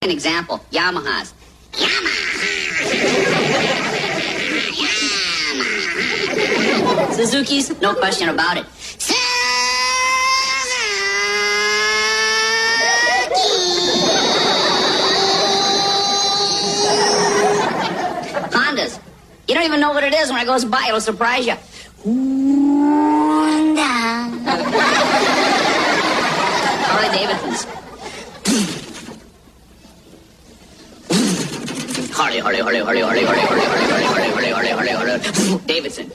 An example, Yamahas. Suzuki's, no question about it. Hondas. You don't even know what it is when it goes by. It'll surprise you. Honda. Harley Davidsons. Harley Davidson.